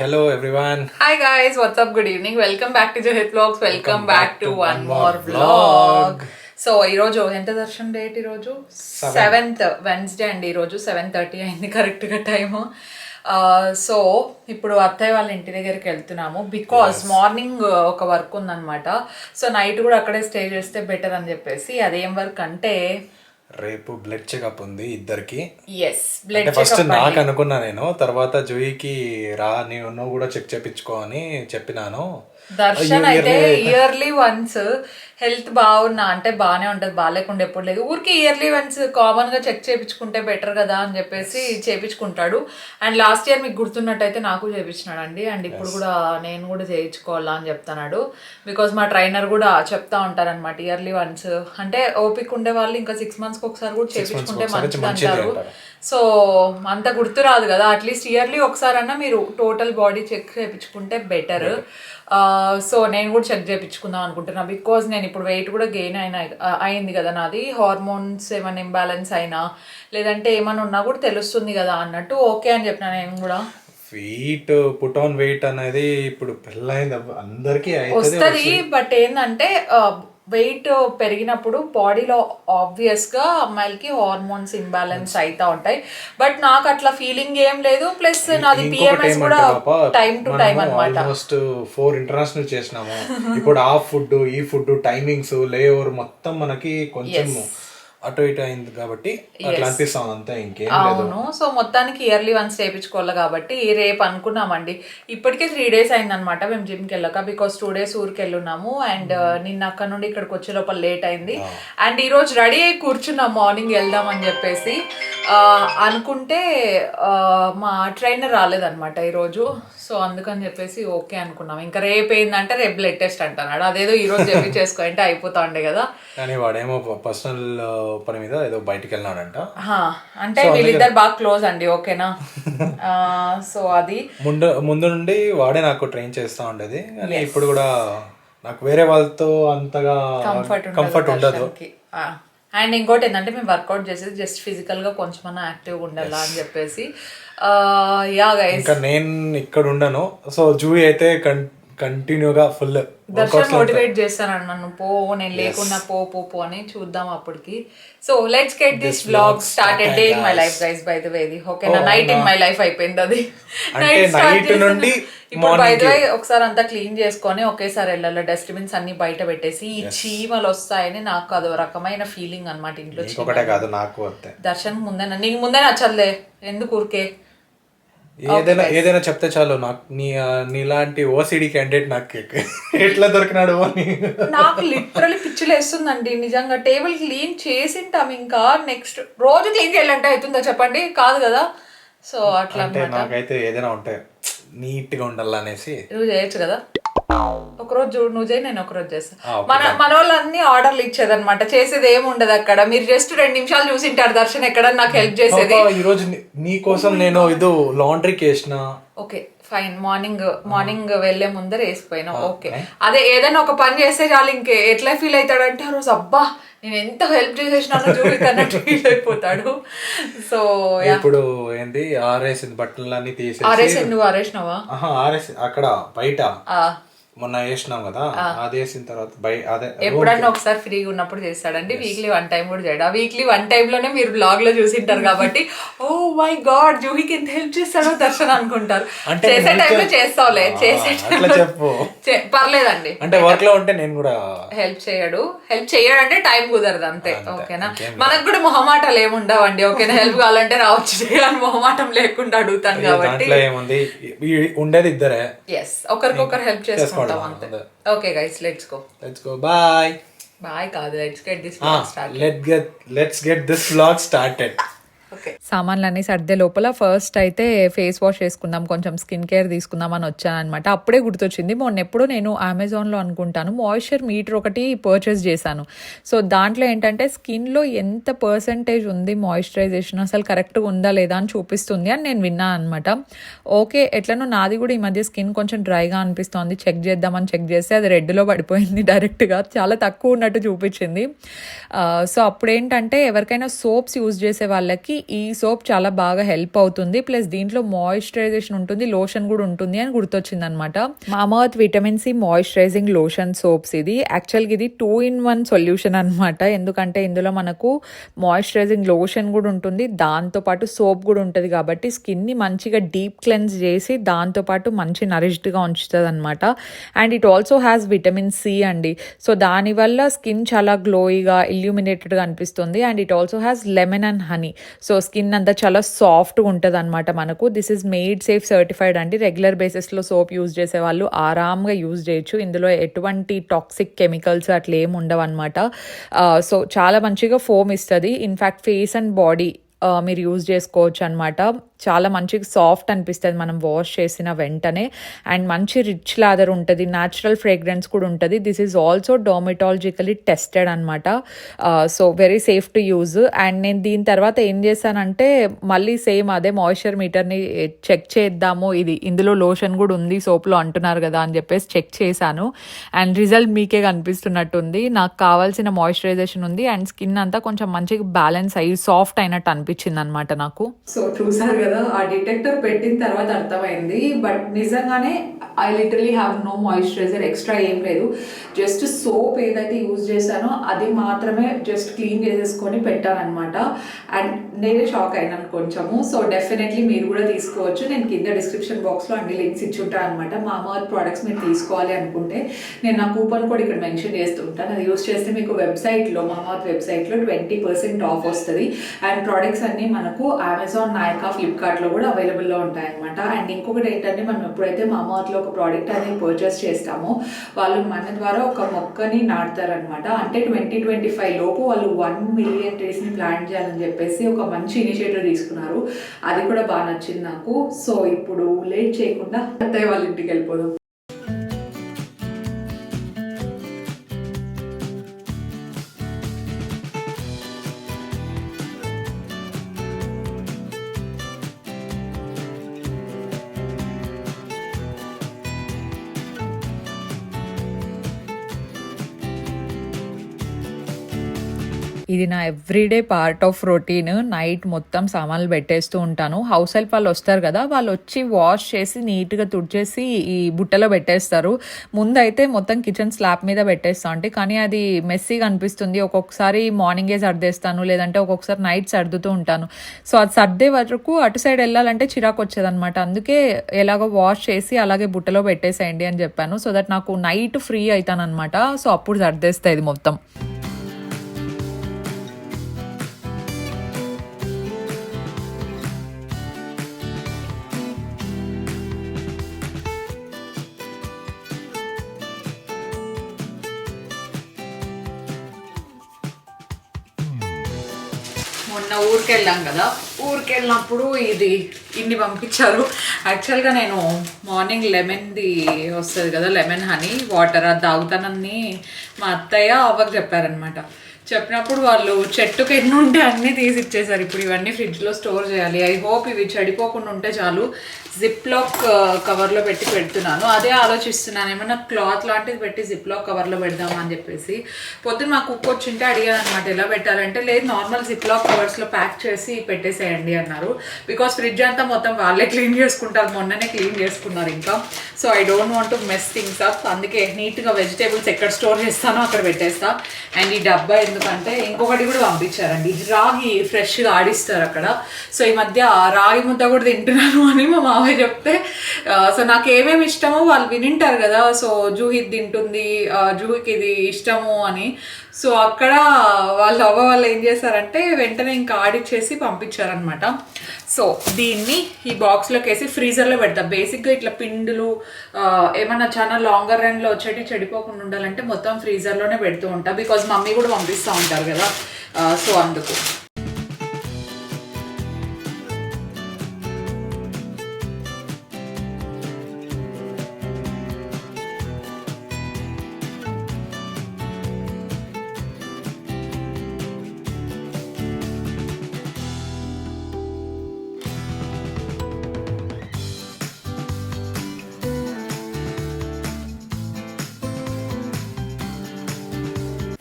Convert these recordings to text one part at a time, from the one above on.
hello everyone. Hi guys, what's up? Good evening. Welcome back to Johit Vlogs. Welcome back to one more vlog. So ఈరోజు ఎంత దర్శనం date ఈరోజు 7th Wednesday అండి. ఈరోజు 7:30 అయింది కరెక్ట్గా టైము. సో ఇప్పుడు అత్తయ్య వాళ్ళ ఇంటి దగ్గరికి వెళ్తున్నాము బికాస్ మార్నింగ్ ఒక వర్క్ ఉందన్నమాట. సో నైట్ కూడా అక్కడే స్టే చేస్తే బెటర్ అని చెప్పేసి. అదేం వర్క్ అంటే రేపు బ్లడ్ చెకప్ ఉంది ఇద్దరికి. బ్లడ్ ఫస్ట్ నాకు అనుకున్నా నేను, తర్వాత జూయికి రా నువ్వు కూడా చెక్ చేపించుకో అని చెప్పినాను. దర్శన్ అయితే ఇయర్లీ వన్స్ హెల్త్ బాగున్నా అంటే బాగానే ఉంటుంది, బాగాలేకుండా ఎప్పుడు లేదు. ఊరికి ఇయర్లీ వన్స్ కామన్ గా చెక్ చేయించుకుంటే బెటర్ కదా అని చెప్పేసి చేయించుకుంటాడు. అండ్ లాస్ట్ ఇయర్ మీకు గుర్తున్నట్టయితే నాకు చేయించినాడు అండి. అండ్ ఇప్పుడు కూడా నేను కూడా చేయించుకోవాలా అని చెప్తున్నాడు. బికాస్ మా ట్రైనర్ కూడా చెప్తా ఉంటారు అనమాట, ఇయర్లీ వన్స్ అంటే ఓపిక ఉండే వాళ్ళు ఇంకా 6 months ఒకసారి కూడా చేయించుకుంటే మంచిది అంటారు. సో అంత గుర్తు రాదు కదా, అట్లీస్ట్ ఇయర్లీ ఒకసారన్నా మీరు టోటల్ బాడీ చెక్ చేయించుకుంటే బెటర్. సో నేను కూడా చెక్ చేయించుకుందాం అనుకుంటున్నా. బికాజ్ నేను ఇప్పుడు వెయిట్ కూడా గెయిన్ అయింది కదా నాది. హార్మోన్స్ ఏమైనా ఇంబ్యాలెన్స్ అయినా లేదంటే ఏమైనా ఉన్నా కూడా తెలుస్తుంది కదా అన్నట్టు ఓకే అని చెప్పిన నేను కూడా. వెయిట్ పుట్ ఆన్ వెయిట్ అనేది ఇప్పుడు పెళ్ళైంది అందరికీ వస్తుంది. బట్ ఏంటంటే వెయిట్ పెరిగినప్పుడు బాడీలో ఆబ్వియస్ గా అమ్మాయిలకి హార్మోన్స్ ఇంబ్యాలెన్స్ అవుతా ఉంటాయి. బట్ నాకు అట్లా ఫీలింగ్ ఏం లేదు. ప్లస్ నాది పిఎంఎస్ కూడా టైం టు టైం అన్నమాట. ఆల్మోస్ట్ 4 ఇంటర్నేషనల్ చేసినాము. ఇప్పుడు ఆ ఫుడ్ ఈ ఫుడ్ టైమింగ్స్ లేఓవర్ మొత్తం మనకి కొంచెం అటు ఇటు అయింది కాబట్టి అట్లా అనిపిస్తాం అంతా, ఇంకేం లేదు. అవును. సో మొత్తానికి ఇయర్లీ వన్స్ చేయించుకోవాలి కాబట్టి రేపు అనుకున్నామండి. ఇప్పటికే 3 days అయిందనమాట మేము జిమ్కి వెళ్ళాక. బికాస్ 2 days ఊరికి వెళ్ళున్నాము. అండ్ నిన్న అక్కడ నుండి ఇక్కడికి వచ్చే లోపల లేట్ అయింది. అండ్ ఈరోజు రెడీ అయ్యి కూర్చున్నాం మార్నింగ్ వెళ్దామని చెప్పేసి. అనుకుంటే మా ట్రైనర్ రాలేదనమాట ఈరోజు. సో అందుకని చెప్పేసి ఓకే అనుకున్నాం. ఇంకా రేపు ఏంటంటే రేపు బ్లడ్ టెస్ట్ అంటున్నాడు. అదేదో ఈ రోజు చెప్పి చేసుకో అంటే అయిపోతా ఉండే కదా. కానీ వాడేమో పర్సనల్ పని మీద ఏదో బయటికి వెళ్ళినాడంట. అంటే వీళ్ళిద్దరు బాగా క్లోజ్ అండి, ఓకేనా. సో అది ముందు నుండి వాడే నాకు ట్రైన్ చేస్తా ఉండేది. కానీ ఇప్పుడు కూడా నాకు వేరే వాళ్ళతో అంతగా కంఫర్ట్ ఉండదు. అండ్ ఇంకోటి ఏంటంటే మేము వర్కౌట్ చేసేది జస్ట్ ఫిజికల్ గా కొంచెమన్నా యాక్టివ్గా ఉండాలా అని చెప్పేసి. ఇంకా నేను ఇక్కడ ఉండను. సో జూయి అయితే కంటిన్యూగా ఫుల్ దర్శన్ మోటివేట్ చేస్తాను నన్ను, పో నేను లేకున్నా పో అని చూద్దాం అప్పటికి. So let's get this vlog started. Day in my life guys, by the way. ఓకేనా, నైట్ ఇన్ మై లైఫ్ అయిపోయింది అది. నైట్ నుండి ఇప్పుడు బై ద వే ఒకసారి అంతా క్లీన్ చేసుకొని ఒకేసారి వెళ్ళాలి. డస్ట్బిన్స్ అన్ని బయట పెట్టేసి ఈ చీమలు వస్తాయని నాకు అదో రకమైన ఫీలింగ్ అనమాట. ఇంట్లో ఒకటే కాదు నాకు అంతే. దర్శన్ ముందే నీకు ముందే నచ్చలే, ఎందుకు ఊరికే ఏదైనా చెప్తే చాలు నాకు నీలాంటి ఓసిడి క్యాండిడేట్ నాకు ఎట్లా దొరికినాడు అని నాకు లిటరలీ పిచ్చిలేస్తుందండి నిజంగా. టేబుల్ క్లీన్ చేసింటాం, ఇంకా నెక్స్ట్ రోజు క్లీన్ చేయాలంటే అవుతుందా చెప్పండి, కాదు కదా. సో అట్లా నాకైతే ఏదైనా ఉంటే నీట్ గా ఉండాలనేసి. నువ్వు చేయొచ్చు కదా, ఒకరోజు చూడు నువ్వు చేయి, నేను ఒకరోజు చేస్తాను. మన వాళ్ళు అన్ని ఆర్డర్లు ఇచ్చేదన్నమాట, చేసేది ఏమి ఉండదు అక్కడ. మీరు జస్ట్ 2 నిమిషాలు చూసింటారు దర్శన్ ఎక్కడ నాకు హెల్ప్ చేసేది. ఈ రోజు నీ కోసం నేను ఇది లాండ్రీకి వేసిన. ఓకే ఫైన్, మార్నింగ్ వెళ్లే ముందర వేసిపోయినా ఓకే. అదే ఏదైనా ఒక పని చేస్తే చాలు ఇంకే ఎట్లా ఫీల్ అవుతాడంటే ఆ రోజు అబ్బా నేను ఎంత హెల్ప్ చేసేసినానో చూపిస్తున్నట్టు ఫీల్ అయిపోతాడు. సో ఇప్పుడు ఏంది ఆరేసింది బట్టలన్నీ తీసి. నువ్వు ఆరేసినావా? ఆరేసి అక్కడ బయట మొన్న వేసినాం కదా, అది వేసిన తర్వాత అదే ఎప్పుడన్నా ఒకసారి ఫ్రీగా ఉన్నప్పుడు చేస్తాడండి. వీక్లీ 1 time కూడా చేయడు. ఆ వీక్లీ 1 time లోనే మీరు బ్లాగ్ లో చూసింటారు కాబట్టి ఓ మై గాడ్ జూహికి ఎంత హెల్ప్ చేస్తాడో దర్శన్ అనుకుంటారు. చేసే టైంలో చేస్తావులే, చేసే చెప్పు పర్లేదండి. అంటే వర్క్ లో ఉంటే నేను కూడా హెల్ప్ చేయడంటే టైం కుదరదు అంతే, ఓకేనా. మనకు కూడా మొహమాటాలు ఏముండవండి, ఓకేనా. హెల్ప్ కావాలంటే రావచ్చు, చేయాలి మొహమాటం లేకుండా అడుగుతాను కాబట్టి. ఏముంది ఉండేది ఇద్దరే, ఒకరికొకరు హెల్ప్ చేసుకుంటాం. Okay guys, let's go. Bye కాదు, let's get this vlog started. Let's get this vlog started. సామాన్లన్నీ సర్దే లోపల ఫస్ట్ అయితే ఫేస్ వాష్ చేసుకుందాం, కొంచెం స్కిన్ కేర్ తీసుకుందాం అని వచ్చాను అనమాట. అప్పుడే గుర్తొచ్చింది, మొన్న ఎప్పుడు నేను అమెజాన్లో అనుకుంటాను మాయిశ్చర్ మీటర్ ఒకటి పర్చేస్ చేశాను. సో దాంట్లో ఏంటంటే స్కిన్లో ఎంత పర్సంటేజ్ ఉంది మాయిశ్చరైజేషన్, అసలు కరెక్ట్గా ఉందా లేదా అని చూపిస్తుంది అని నేను విన్నాను అనమాట. ఓకే, ఎట్లనో నాది కూడా ఈ మధ్య స్కిన్ కొంచెం డ్రైగా అనిపిస్తోంది, చెక్ చేద్దామని చెక్ చేస్తే అది రెడ్లో పడిపోయింది డైరెక్ట్గా, చాలా తక్కువ ఉన్నట్టు చూపించింది. సో అప్పుడు ఏంటంటే ఎవరికైనా సోప్స్ యూజ్ చేసే వాళ్ళకి ఈ సోప్ చాలా బాగా హెల్ప్ అవుతుంది. ప్లస్ దీంట్లో మాయిశ్చరైజేషన్ ఉంటుంది, లోషన్ కూడా ఉంటుంది అని గుర్తొచ్చింది అనమాట. Mamaearth vitamin C moisturising lotion soaps ఇది యాక్చువల్గా ఇది 2-in-1 సొల్యూషన్ అనమాట. ఎందుకంటే ఇందులో మనకు మాయిశ్చరైజింగ్ లోషన్ కూడా ఉంటుంది, దాంతోపాటు సోప్ కూడా ఉంటుంది. కాబట్టి స్కిన్ని మంచిగా డీప్ క్లెన్స్ చేసి దాంతోపాటు మంచి నరిష్డ్గా ఉంచుతుంది అనమాట. And it also has vitamin C అండి. సో దానివల్ల స్కిన్ చాలా గ్లోయిగా ఇల్యూమినేటెడ్గా అనిపిస్తుంది. And it also has lemon and honey. So skin అంతా చాలా సాఫ్ట్గా ఉంటుంది అనమాట మనకు. This is made safe certified అండి. రెగ్యులర్ బేసిస్లో సోప్ యూజ్ చేసే వాళ్ళు ఆరామ్గా యూజ్ చేయొచ్చు. ఇందులో ఎటువంటి టాక్సిక్ కెమికల్స్ అట్లా ఏమి ఉండవు అనమాట. సో చాలా మంచిగా ఫోమ్ ఇస్తుంది. ఇన్ఫ్యాక్ట్ ఫేస్ అండ్ బాడీ మీరు యూజ్ చేసుకోవచ్చు అనమాట. చాలా మంచిగా సాఫ్ట్ అనిపిస్తుంది మనం వాష్ చేసిన వెంటనే. అండ్ మంచి రిచ్ లాదర్ ఉంటుంది, న్యాచురల్ ఫ్రేగ్రెన్స్ కూడా ఉంటుంది. This is also dermatologically tested అనమాట. So very safe to use. And నేను దీని తర్వాత ఏం చేశానంటే మళ్ళీ సేమ్ అదే మాయిశ్చర్ మీటర్ని చెక్ చేద్దాము, ఇందులో లోషన్ కూడా ఉంది సోప్లో అంటున్నారు కదా అని చెప్పేసి చెక్ చేశాను. అండ్ రిజల్ట్ మీకే కనిపిస్తున్నట్టుంది. నాకు కావాల్సిన మాయిశ్చరైజేషన్ ఉంది అండ్ స్కిన్ అంతా కొంచెం మంచిగా బ్యాలెన్స్ అయ్యి సాఫ్ట్ అయినట్టు అనిపించింది అనమాట నాకు. సో చూసారు కదా, ఆ డిటెక్టర్ పెట్టిన తర్వాత అర్థమైంది. బట్ నిజంగానే I literally have no moisturiser, extra ఏం లేదు. జస్ట్ సోప్ ఏదైతే యూజ్ చేశానో అది మాత్రమే జస్ట్ క్లీన్ చేసేసుకొని పెట్టానమాట. అండ్ నేనే షాక్ అయినాను కొంచెము. సో డెఫినెట్లీ మీరు కూడా తీసుకోవచ్చు. నేను కింద డిస్క్రిప్షన్ బాక్స్లో అన్ని లింక్స్ ఇచ్చుంటాను అనమాట. మామాఅర్త్ ప్రోడక్ట్స్ మీరు తీసుకోవాలి అనుకుంటే నేను నా కూపన్ కూడా ఇక్కడ మెన్షన్ చేస్తుంటాను. అది యూజ్ చేస్తే మీకు వెబ్సైట్లో మామాఅర్త్ వెబ్సైట్లో 20% ఆఫ్ వస్తుంది. అండ్ ప్రోడక్ట్స్ అన్నీ మనకు అమెజాన్, నైకా, ఫ్లిప్కార్ట్లో కూడా అవైలబుల్లో ఉంటాయన్నమాట. అండ్ ఇంకొకటి ఏంటంటే మనం ఎప్పుడైతే మామాఅర్త్లో ఒక ప్రోడక్ట్ అనేది పర్చేస్ చేస్తామో వాళ్ళు మన ద్వారా ఒక మొక్కని నాటుతారనమాట. అంటే 2025 లోపు వాళ్ళు 1 మిలియన్ ట్రీస్ని ప్లాంట్ చేయాలని చెప్పేసి ఒక మంచి ఇనిషియేటివ్ తీసుకున్నారు. అది కూడా బాగా నచ్చింది నాకు. సో ఇప్పుడు లేట్ చేయకుండా అత్తయ్య వాళ్ళ ఇంటికి వెళ్ళిపోదాం. ఇది నా everyday part of routine. Night మొత్తం సామాన్లు పెట్టేస్తూ ఉంటాను. హౌస్ హెల్ప్ వాళ్ళు వస్తారు కదా, వాళ్ళు వచ్చి వాష్ చేసి నీట్గా తుడిచేసి ఈ బుట్టలో పెట్టేస్తారు. ముందైతే మొత్తం కిచెన్ స్లాబ్ మీద పెట్టేస్తా అంటే, కానీ అది మెస్సీగా అనిపిస్తుంది. ఒక్కొక్కసారి మార్నింగే సర్దేస్తాను, లేదంటే ఒక్కొక్కసారి నైట్ సర్దుతూ ఉంటాను. సో అది సర్దే వరకు అటు సైడ్ వెళ్ళాలంటే చిరాకు వచ్చేదనమాట. అందుకే ఎలాగో వాష్ చేసి అలాగే బుట్టలో పెట్టేసేయండి అని చెప్పాను. సో దట్ నాకు నైట్ ఫ్రీ అవుతాను అనమాట. సో అప్పుడు సర్దేస్తా ఇది మొత్తం. మొన్న ఊరికి వెళ్ళాం కదా, ఊరికి వెళ్ళినప్పుడు ఇన్ని పంపించారు. యాక్చువల్గా నేను మార్నింగ్ లెమన్ది వస్తుంది కదా, లెమన్ హనీ వాటర్, అది తాగుతానని మా అత్తయ్య అవ్వకు చెప్పారనమాట. చెప్పినప్పుడు వాళ్ళు చెట్టుకి ఎన్ని ఉంటే అన్నీ తీసి ఇచ్చేసారు. ఇప్పుడు ఇవన్నీ ఫ్రిడ్జ్లో స్టోర్ చేయాలి. ఐ హోప్ ఇవి చెడిపోకుండా ఉంటే చాలు. జిప్లాక్ కవర్లో పెట్టి పెడుతున్నాను. అదే ఆలోచిస్తున్నాను, ఏమన్నా క్లాత్ లాంటిది పెట్టి జిప్లాక్ కవర్లో పెడదామని చెప్పేసి. పొద్దున్న మా కుక్ వచ్చింటే అడిగాను అనమాట ఎలా పెట్టాలంటే, లేదు నార్మల్ జిప్లాక్ కవర్స్లో ప్యాక్ చేసి పెట్టేసేయండి అన్నారు. బికాస్ ఫ్రిడ్జ్ అంతా మొత్తం వాళ్ళే క్లీన్ చేసుకుంటారు, మొన్ననే క్లీన్ చేసుకున్నారు ఇంకా. So I don't want to mess things up. అందుకే నీట్గా వెజిటేబుల్స్ ఎక్కడ స్టోర్ చేస్తానో అక్కడ పెట్టేస్తా. అండ్ ఈ డబ్బా ఎందుకంటే ఇంకొకటి కూడా పంపించారండి, రాగి ఫ్రెష్గా ఆడిస్తారు అక్కడ. సో ఈ మధ్య రాగి ముద్ద కూడా తింటున్నాను అని మా మామయ్య చెప్తే, సో నాకు ఏమేమి ఇష్టమో వాళ్ళు వినింటారు కదా. సో జూహి తింటుంది, జూహికి ఇది ఇష్టము అని. సో అక్కడ వాళ్ళు వాళ్ళు ఏం చేశారంటే వెంటనే ఇంకా ఆడిచ్చేసి పంపించారనమాట. సో దీన్ని ఈ బాక్స్లోకి వేసి ఫ్రీజర్లో పెడతా. బేసిక్గా ఇట్లా పిండులు ఏమన్నా చాలా లాంగర్ రన్లో వచ్చేటి చెడిపోకుండా ఉండాలంటే మొత్తం ఫ్రీజర్లోనే పెడుతూ ఉంటా. బికాజ్ మమ్మీ కూడా పంపిస్తూ ఉంటారు కదా, సో అందుకు.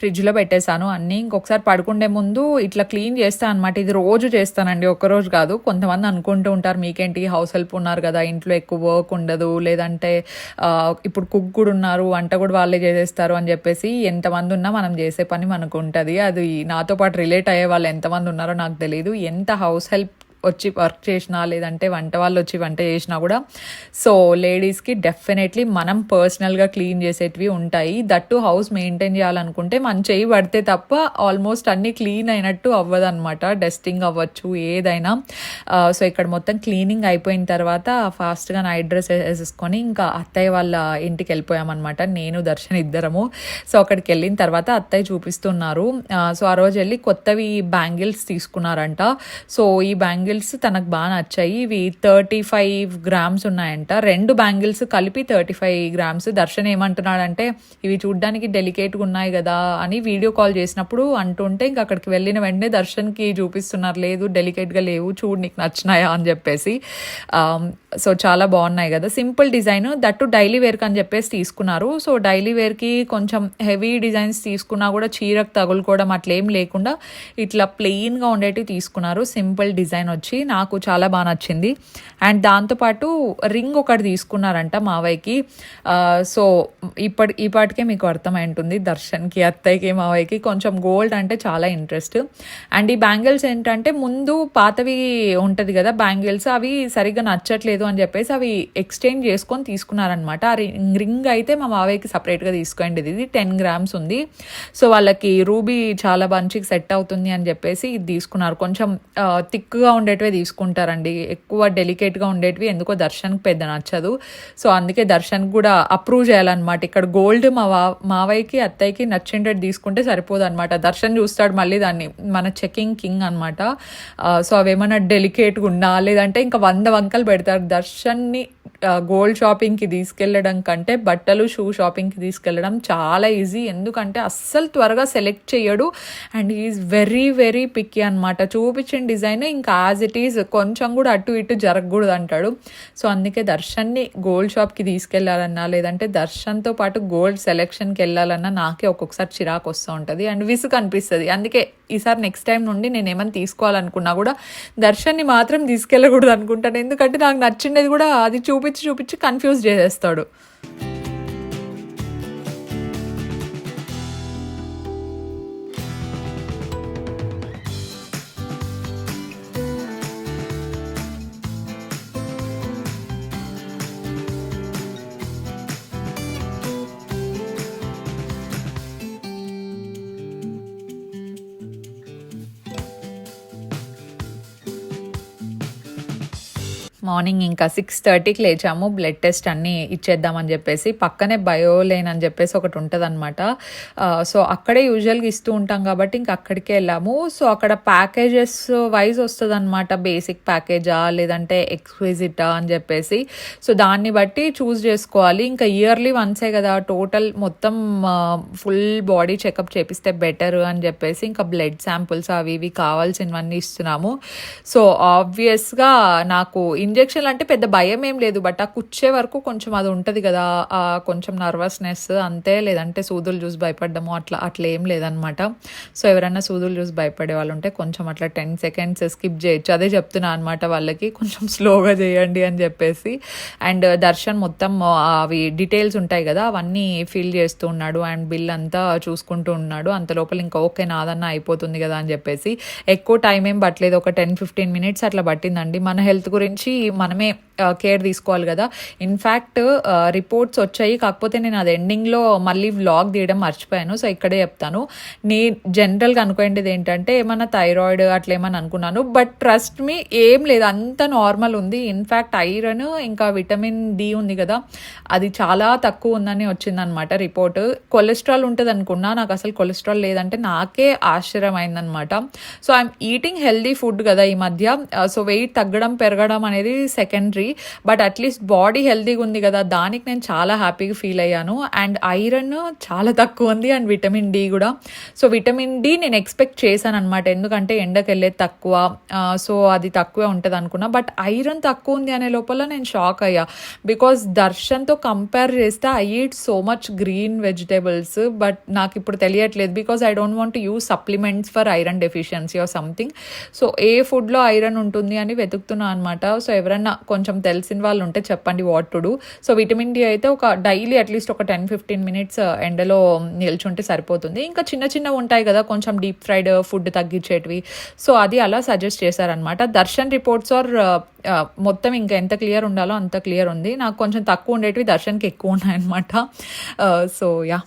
ఫ్రిడ్జ్లో పెట్టేశాను అన్నీ. ఇంకొకసారి పడుకుండే ముందు ఇట్లా క్లీన్ చేస్తాను అనమాట. ఇది రోజు చేస్తానండి, ఒక్కరోజు కాదు. కొంతమంది అనుకుంటూ ఉంటారు మీకేంటి హౌస్ హెల్ప్ ఉన్నారు కదా, ఇంట్లో ఎక్కువ వర్క్ ఉండదు, లేదంటే ఇప్పుడు కుక్ కూడా ఉన్నారు, వంట కూడా వాళ్ళే చేసేస్తారు అని చెప్పేసి. ఎంతమంది ఉన్నా మనం చేసే పని మనకు ఉంటుంది. అది నాతో పాటు రిలేట్ అయ్యే వాళ్ళు ఎంతమంది ఉన్నారో నాకు తెలియదు. ఎంత హౌస్ హెల్ప్ వచ్చి వర్క్ చేసినా, లేదంటే వంట వాళ్ళు వచ్చి వంట చేసినా కూడా సో లేడీస్కి డెఫినెట్లీ మనం పర్సనల్గా క్లీన్ చేసేటివి ఉంటాయి. దట్టు హౌస్ మెయింటైన్ చేయాలనుకుంటే మన చేయి పడితే తప్ప ఆల్మోస్ట్ అన్నీ క్లీన్ అయినట్టు అవ్వదన్నమాట. డస్టింగ్ అవ్వచ్చు, ఏదైనా. సో ఇక్కడ మొత్తం క్లీనింగ్ అయిపోయిన తర్వాత ఫాస్ట్గా నైట్ డ్రెస్ వేసేసుకొని ఇంకా అత్తయ్య వాళ్ళ ఇంటికి వెళ్ళిపోయామన్నమాట, నేను దర్శన్ ఇద్దరము. సో అక్కడికి వెళ్ళిన తర్వాత అత్తయ్య చూపిస్తున్నారు. సో ఆ రోజు వెళ్ళి కొత్తవి బ్యాంగిల్స్ తీసుకున్నారంట. సో ఈ బ్యాంగిల్స్ తనకు బాగా నచ్చాయి. ఇవి 35 grams ఉన్నాయంట. 2 బ్యాంగిల్స్ కలిపి 35 grams. దర్శన్ ఏమంటున్నాడంటే ఇవి చూడ్డానికి డెలికేట్గా ఉన్నాయి కదా అని వీడియో కాల్ చేసినప్పుడు అంటుంటే ఇంకా అక్కడికి వెళ్ళిన వెంటనే దర్శన్కి చూపిస్తున్నారు, లేదు డెలికేట్గా లేవు, చూడు నీకు నచ్చినాయా అని చెప్పేసి. సో చాలా బాగున్నాయి కదా, సింపుల్ డిజైన్, దట్టు డైలీ వేర్కి అని చెప్పేసి తీసుకున్నారు. సో డైలీ వేర్కి కొంచెం హెవీ డిజైన్స్ తీసుకున్నా కూడా చీరకు తగులుకోవడం అట్లేం లేకుండా ఇట్లా ప్లెయిన్గా ఉండేటివి తీసుకున్నారు. సింపుల్ డిజైన్ వచ్చి నాకు చాలా బాగా నచ్చింది. అండ్ దాంతోపాటు రింగ్ ఒకటి తీసుకున్నారంట మావయ్యకి. సో ఈ పాటికే మీకు అర్థమై ఉంటుంది దర్శన్కి, అత్తయ్యకి, మావయ్యకి కొంచెం గోల్డ్ అంటే చాలా ఇంట్రెస్ట్. అండ్ ఈ బ్యాంగిల్స్ ఏంటంటే ముందు పాతవి ఉంటుంది కదా బ్యాంగిల్స్, అవి సరిగ్గా నచ్చట్లేదు అని చెప్పేసి అవి ఎక్స్చేంజ్ చేసుకొని తీసుకున్నారనమాట. ఆ రింగ్ అయితే మా మావయ్యకి సపరేట్గా తీసుకోండి, ఇది 10 grams ఉంది. సో వాళ్ళకి రూబీ చాలా మంచిగా సెట్ అవుతుంది అని చెప్పేసి ఇది తీసుకున్నారు. కొంచెం థిక్గా ఉండేటివే తీసుకుంటారండి, ఎక్కువ డెలికేట్గా ఉండేటివి ఎందుకో దర్శన్కి పెద్ద నచ్చదు. సో అందుకే దర్శన్ కూడా అప్రూవ్ చేయాలన్నమాట. ఇక్కడ గోల్డ్ మావయ్యకి అత్తయ్యకి నచ్చిండేది తీసుకుంటే సరిపోదు అనమాట. దర్శన్ చూస్తాడు మళ్ళీ దాన్ని, మన చెకింగ్ కింగ్ అనమాట. సో అవేమన్నా డెలికేట్గా ఉన్నా లేదంటే ఇంకా 100 వంకలు పెడతారు. దర్శన్ని గోల్డ్ షాపింగ్కి తీసుకెళ్ళడం కంటే బట్టలు షూ షాపింగ్కి తీసుకెళ్ళడం చాలా ఈజీ. ఎందుకంటే అస్సలు త్వరగా సెలెక్ట్ చేయడు and is very very picky అనమాట. చూపించిన డిజైన్ ఇంకా యాజ్ ఇట్ ఈజ్ కొంచెం కూడా అటు ఇటు జరగకూడదు అంటాడు. సో అందుకే దర్శన్ని గోల్డ్ షాప్కి తీసుకెళ్లాలన్నా లేదంటే దర్శన్తో పాటు గోల్డ్ సెలెక్షన్కి వెళ్ళాలన్నా నాకే ఒక్కొక్కసారి చిరాకు వస్తూ ఉంటుంది అండ్ విసుగు అనిపిస్తుంది. అందుకే ఈసారి నెక్స్ట్ టైం నుండి నేను ఏమైనా తీసుకోవాలనుకున్నా కూడా దర్శన్ని మాత్రం తీసుకెళ్ళకూడదు అనుకుంటాను. ఎందుకంటే నాకు నచ్చిండేది కూడా అది చూపించి కన్ఫ్యూజ్ చేసేస్తాడు. మార్నింగ్ ఇంకా 6:30కి లేచాము. బ్లడ్ టెస్ట్ అన్నీ ఇచ్చేద్దామని చెప్పేసి. పక్కనే బయోలేన్ అని చెప్పేసి ఒకటి ఉంటుంది అనమాట. సో అక్కడే యూజువల్గా ఇస్తూ ఉంటాం కాబట్టి ఇంకా అక్కడికే వెళ్ళాము. సో అక్కడ ప్యాకేజెస్ వైజ్ వస్తుంది అనమాట, బేసిక్ ప్యాకేజా లేదంటే ఎక్స్క్విజిటా అని చెప్పేసి. సో దాన్ని బట్టి చూస్ చేసుకోవాలి. ఇంకా ఇయర్లీ వన్సే కదా, టోటల్ మొత్తం ఫుల్ బాడీ చెకప్ చేపిస్తే బెటర్ అని చెప్పేసి ఇంకా బ్లడ్ శాంపుల్స్ అవి ఇవి కావాల్సినవన్నీ ఇస్తున్నాము. సో ఆబ్వియస్గా నాకు ఇంజెక్షన్లు అంటే పెద్ద భయం ఏం లేదు, బట్ ఆ కుచ్చే వరకు కొంచెం అది ఉంటుంది కదా, కొంచెం నర్వస్నెస్ అంతే. లేదంటే సూదులు చూసి భయపడ్డము అట్లా ఏం లేదనమాట. సో ఎవరైనా సూదులు చూసి భయపడే వాళ్ళు ఉంటే కొంచెం అట్లా 10 seconds స్కిప్ చేయొచ్చు. అదే చెప్తున్నా అనమాట వాళ్ళకి, కొంచెం స్లోగా చేయండి అని చెప్పేసి. అండ్ దర్శన్ మొత్తం అవి డీటెయిల్స్ ఉంటాయి కదా అవన్నీ ఫిల్ చేస్తూ ఉన్నాడు అండ్ బిల్ అంతా చూసుకుంటూ ఉన్నాడు. అంత లోపల ఇంకా ఓకే నాదన్నా అయిపోతుంది కదా అని చెప్పేసి. ఎక్కువ టైం ఏం పట్టలేదు, ఒక 10-15 minutes అట్లా పట్టిందండి. మన హెల్త్ గురించి మనమే కేర్ తీసుకోవాలి కదా. ఇన్ఫ్యాక్ట్ రిపోర్ట్స్ వచ్చాయి, కాకపోతే నేను అది ఎండింగ్లో మళ్ళీ వ్లాగ్ తీయడం మర్చిపోయాను. సో ఇక్కడే చెప్తాను. జనరల్గా అనుకునేది ఏంటంటే ఏమన్నా థైరాయిడ్ అట్లా ఏమని అనుకున్నాను, బట్ ట్రస్ట్ మీ ఏం లేదు, అంత నార్మల్ ఉంది. ఇన్ఫ్యాక్ట్ ఐరన్ ఇంకా విటమిన్ డి ఉంది కదా, అది చాలా తక్కువ ఉందని వచ్చిందనమాట రిపోర్ట్. కొలెస్ట్రాల్ ఉంటుంది అనుకున్నా, నాకు అసలు కొలెస్ట్రాల్ లేదంటే నాకే ఆశ్చర్యం అయిందనమాట. So I'm eating healthy food కదా ఈ మధ్య. సో వెయిట్ తగ్గడం పెరగడం అనేది సెకండరీ, బట్ అట్లీస్ట్ బాడీ హెల్తీగా ఉంది కదా, దానికి నేను చాలా హ్యాపీగా ఫీల్ అయ్యాను. అండ్ ఐరన్ చాలా తక్కువ ఉంది అండ్ విటమిన్ డి కూడా. సో విటమిన్ డి నేను ఎక్స్పెక్ట్ చేశాను అనమాట, ఎందుకంటే ఎండకి వెళ్ళేది తక్కువ, సో అది తక్కువే ఉంటుంది అనుకున్నా. బట్ ఐరన్ తక్కువ ఉంది అనే లోపల నేను షాక్ అయ్యా, బికాస్ దర్శన్తో కంపేర్ చేస్తే I eat so much green vegetables. But నాకు ఇప్పుడు తెలియట్లేదు, because I don't want to use supplements for iron deficiency or something. So ఏ ఫుడ్లో ఐరన్ ఉంటుంది అని వెతుకుతున్నా అనమాట. సో ఎవరైనా కొంచెం తెలిసిన వాళ్ళు ఉంటే చెప్పండి what to do. So vitamin D అయితే ఒక డైలీ అట్లీస్ట్ ఒక 10-15 మినిట్స్ ఎండలో నిల్చుంటే సరిపోతుంది. ఇంకా చిన్న చిన్నవి ఉంటాయి కదా కొంచెం డీప్ ఫ్రైడ్ ఫుడ్ తగ్గించేటివి, సో అది అలా సజెస్ట్ చేశారనమాట. దర్శన్ రిపోర్ట్స్ ఆర్ మొత్తం ఇంకా ఎంత క్లియర్ ఉండాలో అంత క్లియర్ ఉంది. నాకు కొంచెం తక్కువ ఉండేటివి దర్శన్కి ఎక్కువ ఉన్నాయన్నమాట. So yeah.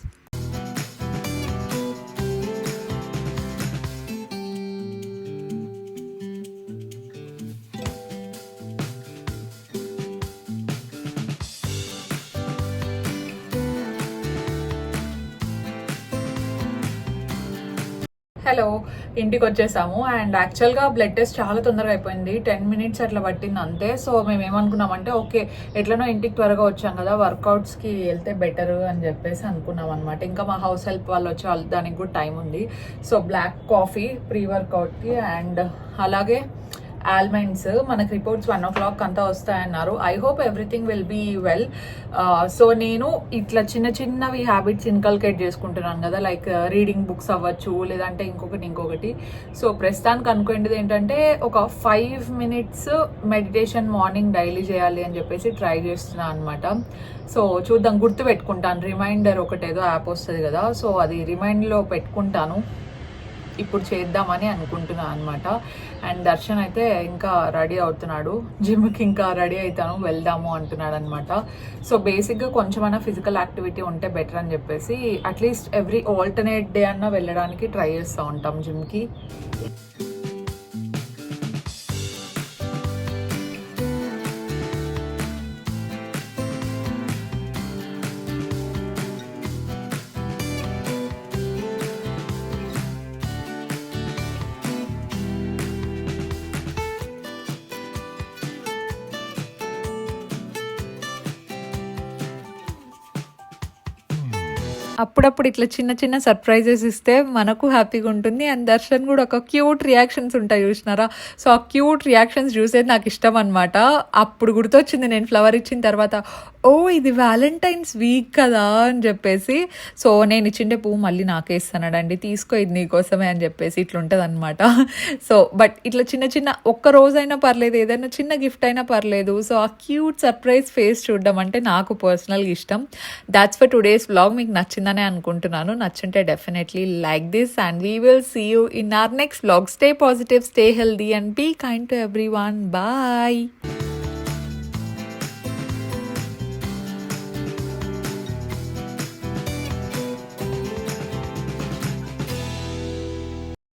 హలో, ఇంటికి వచ్చేసాము. అండ్ యాక్చువల్గా బ్లడ్ టెస్ట్ చాలా తొందరగా అయిపోయింది, 10 మినిట్స్ అట్లా పట్టింది అంతే. సో మేము ఏమనుకున్నామంటే ఓకే ఎట్లనో ఇంటికి త్వరగా వచ్చాం కదా, వర్కౌట్స్కి వెళ్తే బెటర్ అని చెప్పేసి అనుకున్నాం అనమాట. ఇంకా మా హౌస్ హెల్ప్ వాళ్ళు వచ్చి దానికి కూడా టైం ఉంది. సో బ్లాక్ కాఫీ ప్రీ వర్కౌట్కి, అండ్ అలాగే ఆల్మండ్స్. మనకి రిపోర్ట్స్ 1 o'clock అంతా వస్తాయన్నారు. I hope everything will be well. So నేను ఇట్లా చిన్న చిన్నవి హ్యాబిట్స్ ఇన్కల్కేట్ చేసుకుంటున్నాను కదా, లైక్ రీడింగ్ బుక్స్ అవ్వచ్చు, లేదంటే ఇంకొకటి. సో ప్రస్తుతానికి అనుకునేది ఏంటంటే ఒక 5 minutes మెడిటేషన్ మార్నింగ్ డైలీ చేయాలి అని చెప్పేసి ట్రై చేస్తున్నాను అనమాట. సో చూద్దాం, గుర్తు పెట్టుకుంటాను. రిమైండర్ ఒకటేదో యాప్ వస్తుంది కదా, సో అది రిమైండ్లో పెట్టుకుంటాను, ఇప్పుడు చేద్దామని అనుకుంటున్నాను అనమాట. అండ్ దర్శన్ అయితే ఇంకా రెడీ అవుతున్నాడు, జిమ్కి ఇంకా రెడీ అవుతాను వెళ్దాము అంటున్నాడు అనమాట. సో బేసిక్గా కొంచెమైనా ఫిజికల్ యాక్టివిటీ ఉంటే బెటర్ అని చెప్పేసి అట్లీస్ట్ ఎవ్రీ ఆల్టర్నేట్ డే అన్నా వెళ్ళడానికి ట్రై చేస్తూ ఉంటాం జిమ్కి. అప్పుడప్పుడు ఇట్లా చిన్న చిన్న సర్ప్రైజెస్ ఇస్తే మనకు హ్యాపీగా ఉంటుంది. అండ్ దర్శన్ కూడా ఒక క్యూట్ రియాక్షన్స్ ఉంటాయి చూసినారా, సో ఆ క్యూట్ రియాక్షన్స్ చూసేది నాకు ఇష్టం అనమాట. అప్పుడు గుర్తొచ్చింది నేను ఫ్లవర్ ఇచ్చిన తర్వాత, ఓ ఇది వ్యాలంటైన్స్ వీక్ కదా అని చెప్పేసి. సో నేను ఇచ్చిండే పువ్వు మళ్ళీ నాకే ఇస్తున్నాడండి, తీసుకో ఇది నీకోసమే అని చెప్పేసి ఇట్లా ఉంటుంది అనమాట. సో బట్ ఇట్లా చిన్న చిన్న ఒక్క రోజైనా పర్లేదు, ఏదైనా చిన్న గిఫ్ట్ అయినా పర్లేదు. సో ఆ క్యూట్ సర్ప్రైజ్ ఫేస్ చూడడం అంటే నాకు పర్సనల్గా ఇష్టం. That's for today's vlog. మీకు నచ్చిందనే అనుకుంటున్నాను. నచ్చుంటే definitely like this and we will see you in our next vlog. Stay positive, stay healthy and be kind to everyone. Bye.